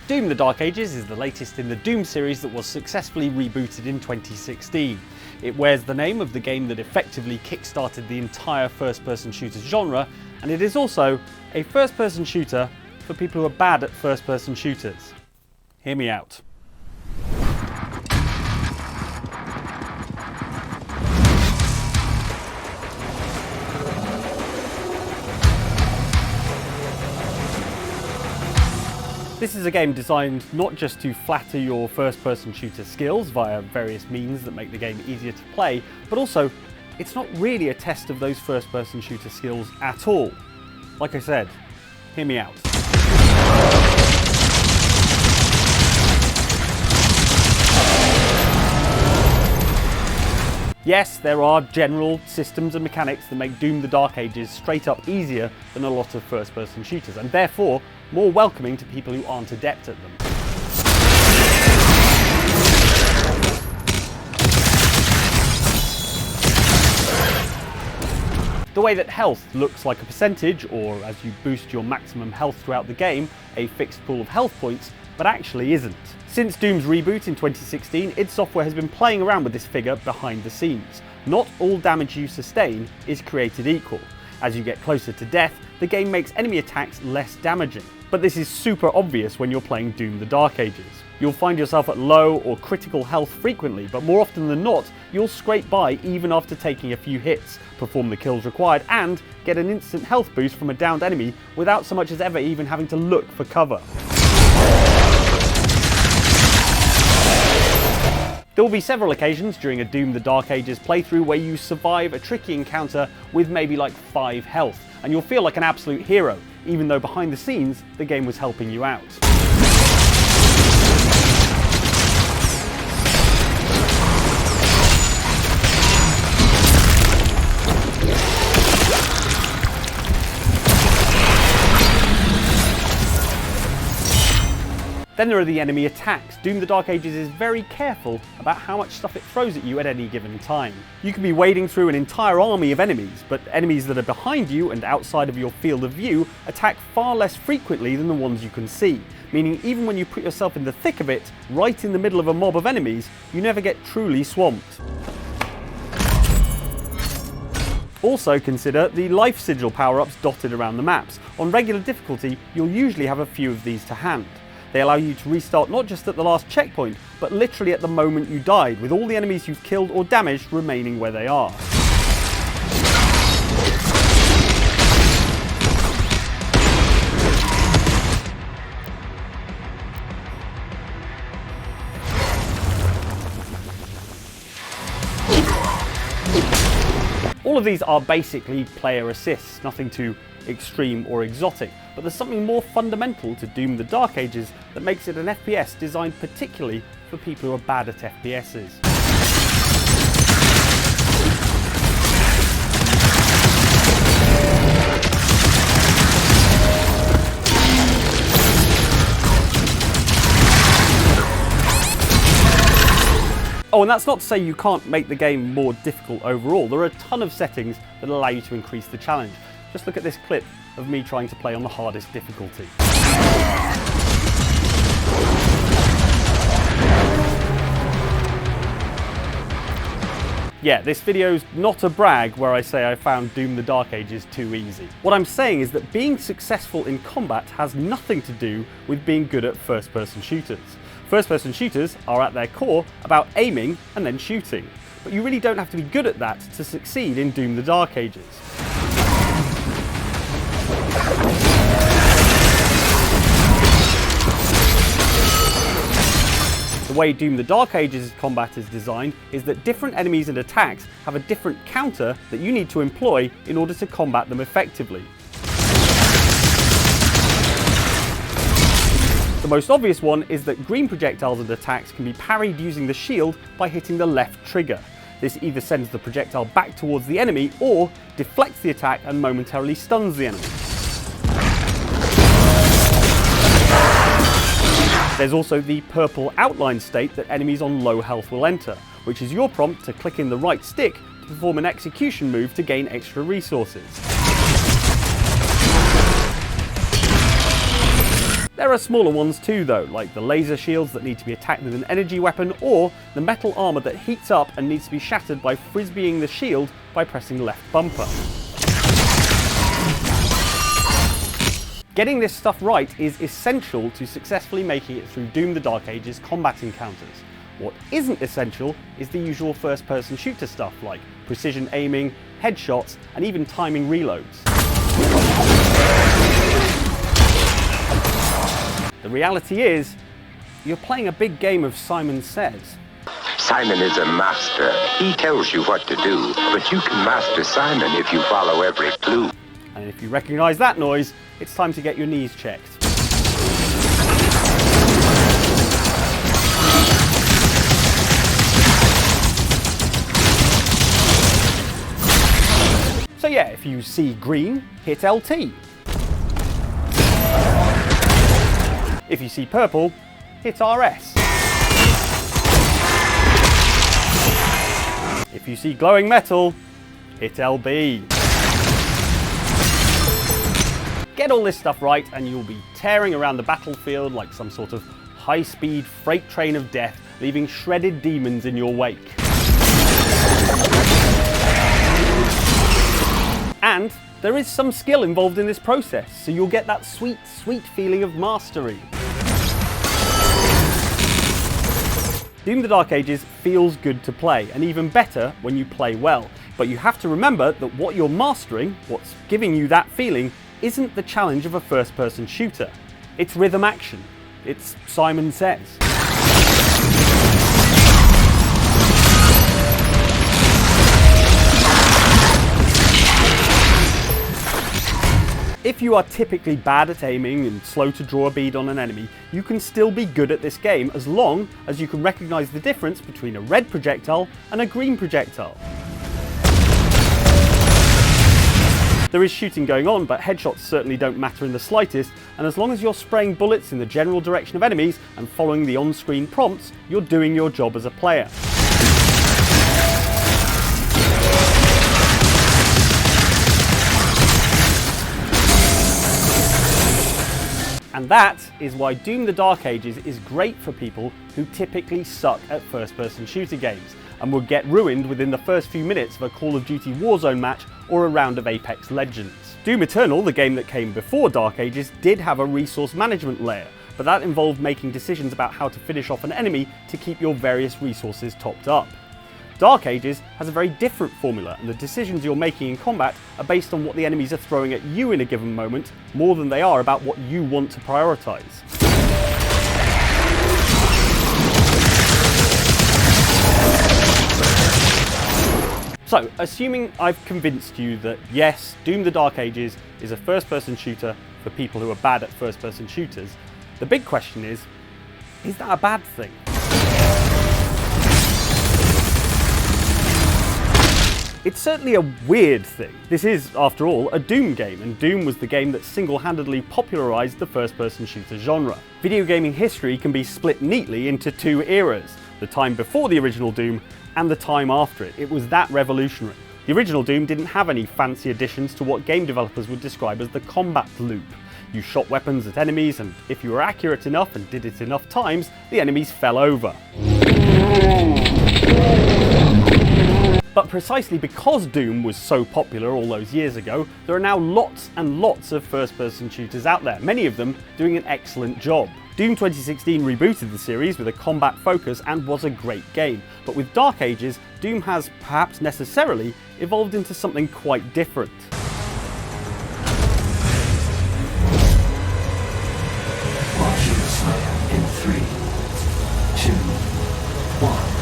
Doom: The Dark Ages is the latest in the Doom series that was successfully rebooted in 2016. It wears the name of the game that effectively kick-started the entire first-person shooter genre, and it is also a first-person shooter for people who are bad at first-person shooters. Hear me out. This is a game designed not just to flatter your first-person shooter skills via various means that make the game easier to play, but also it's not really a test of those first-person shooter skills at all. Like I said, hear me out. Yes, there are general systems and mechanics that make Doom: The Dark Ages straight up easier than a lot of first-person shooters, and therefore more welcoming to people who aren't adept at them. The way that health looks like a percentage, or as you boost your maximum health throughout the game, a fixed pool of health points, but actually isn't. Since Doom's reboot in 2016, id Software has been playing around with this figure behind the scenes. Not all damage you sustain is created equal. As you get closer to death, the game makes enemy attacks less damaging. But this is super obvious when you're playing Doom: The Dark Ages. You'll find yourself at low or critical health frequently, but more often than not, you'll scrape by even after taking a few hits, perform the kills required, and get an instant health boost from a downed enemy without so much as ever even having to look for cover. There will be several occasions during a Doom: The Dark Ages playthrough where you survive a tricky encounter with maybe like 5 health, and you'll feel like an absolute hero, even though behind the scenes the game was helping you out. Then there are the enemy attacks. Doom: The Dark Ages is very careful about how much stuff it throws at you at any given time. You can be wading through an entire army of enemies, but enemies that are behind you and outside of your field of view attack far less frequently than the ones you can see, meaning even when you put yourself in the thick of it, right in the middle of a mob of enemies, you never get truly swamped. Also consider the life sigil power-ups dotted around the maps. On regular difficulty, you'll usually have a few of these to hand. They allow you to restart not just at the last checkpoint, but literally at the moment you died, with all the enemies you've killed or damaged remaining where they are. All of these are basically player assists, nothing too extreme or exotic, but there's something more fundamental to Doom: The Dark Ages that makes it an FPS designed particularly for people who are bad at FPSs. Oh, and that's not to say you can't make the game more difficult overall. There are a ton of settings that allow you to increase the challenge. Just look at this clip of me trying to play on the hardest difficulty. Yeah, this video's not a brag where I say I found Doom: The Dark Ages too easy. What I'm saying is that being successful in combat has nothing to do with being good at first-person shooters. First-person shooters are at their core about aiming and then shooting, but you really don't have to be good at that to succeed in Doom: The Dark Ages. The way Doom: The Dark Ages combat is designed is that different enemies and attacks have a different counter that you need to employ in order to combat them effectively. The most obvious one is that green projectiles and attacks can be parried using the shield by hitting the left trigger. This either sends the projectile back towards the enemy or deflects the attack and momentarily stuns the enemy. There's also the purple outline state that enemies on low health will enter, which is your prompt to click in the right stick to perform an execution move to gain extra resources. There are smaller ones too though, like the laser shields that need to be attacked with an energy weapon, or the metal armour that heats up and needs to be shattered by frisbeeing the shield by pressing left bumper. Getting this stuff right is essential to successfully making it through Doom the Dark Ages combat encounters. What isn't essential is the usual first-person shooter stuff like precision aiming, headshots, and even timing reloads. The reality is, you're playing a big game of Simon Says. Simon is a master. He tells you what to do, but you can master Simon if you follow every clue. And if you recognise that noise, it's time to get your knees checked. So yeah, if you see green, hit LT. If you see purple, hit RS. If you see glowing metal, hit LB. Get all this stuff right and you'll be tearing around the battlefield like some sort of high-speed freight train of death, leaving shredded demons in your wake. And there is some skill involved in this process, so you'll get that sweet, sweet feeling of mastery. Doom the Dark Ages feels good to play, and even better when you play well. But you have to remember that what you're mastering, what's giving you that feeling, isn't the challenge of a first-person shooter. It's rhythm action. It's Simon Says. If you are typically bad at aiming and slow to draw a bead on an enemy, you can still be good at this game as long as you can recognise the difference between a red projectile and a green projectile. There is shooting going on, but headshots certainly don't matter in the slightest, and as long as you're spraying bullets in the general direction of enemies and following the on-screen prompts, you're doing your job as a player. And that is why Doom the Dark Ages is great for people who typically suck at first-person shooter games and will get ruined within the first few minutes of a Call of Duty Warzone match or a round of Apex Legends. Doom Eternal, the game that came before Dark Ages, did have a resource management layer, but that involved making decisions about how to finish off an enemy to keep your various resources topped up. Dark Ages has a very different formula, and the decisions you're making in combat are based on what the enemies are throwing at you in a given moment, more than they are about what you want to prioritise. So, assuming I've convinced you that yes, Doom the Dark Ages is a first-person shooter for people who are bad at first-person shooters, the big question is that a bad thing? It's certainly a weird thing. This is, after all, a Doom game, and Doom was the game that single-handedly popularised the first-person shooter genre. Video gaming history can be split neatly into two eras, the time before the original Doom and the time after it. It was that revolutionary. The original Doom didn't have any fancy additions to what game developers would describe as the combat loop. You shot weapons at enemies, and if you were accurate enough and did it enough times, the enemies fell over. But precisely because Doom was so popular all those years ago, there are now lots and lots of first-person shooters out there, many of them doing an excellent job. Doom 2016 rebooted the series with a combat focus and was a great game, but with Dark Ages, Doom has, perhaps necessarily, evolved into something quite different. In 3, 2, 1.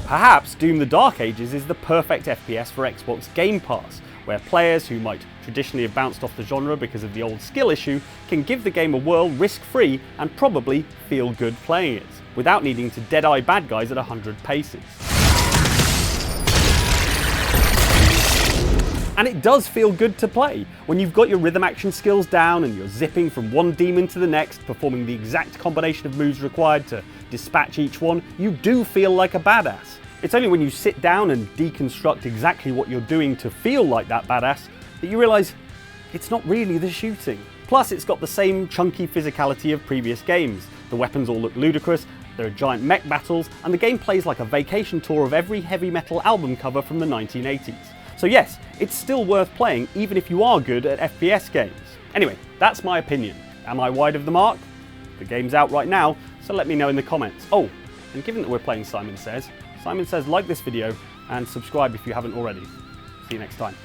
Perhaps Doom the Dark Ages is the perfect FPS for Xbox Game Pass, where players who might traditionally have bounced off the genre because of the old skill issue can give the game a whirl risk-free and probably feel good playing it, without needing to dead-eye bad guys at 100 paces. And it does feel good to play. When you've got your rhythm action skills down and you're zipping from one demon to the next, performing the exact combination of moves required to dispatch each one, you do feel like a badass. It's only when you sit down and deconstruct exactly what you're doing to feel like that badass that you realise it's not really the shooting. Plus, it's got the same chunky physicality of previous games. The weapons all look ludicrous, there are giant mech battles, and the game plays like a vacation tour of every heavy metal album cover from the 1980s. So yes, it's still worth playing even if you are good at FPS games. Anyway, that's my opinion. Am I wide of the mark? The game's out right now, so let me know in the comments. Oh, and given that we're playing Simon Says, like this video and subscribe if you haven't already. See you next time.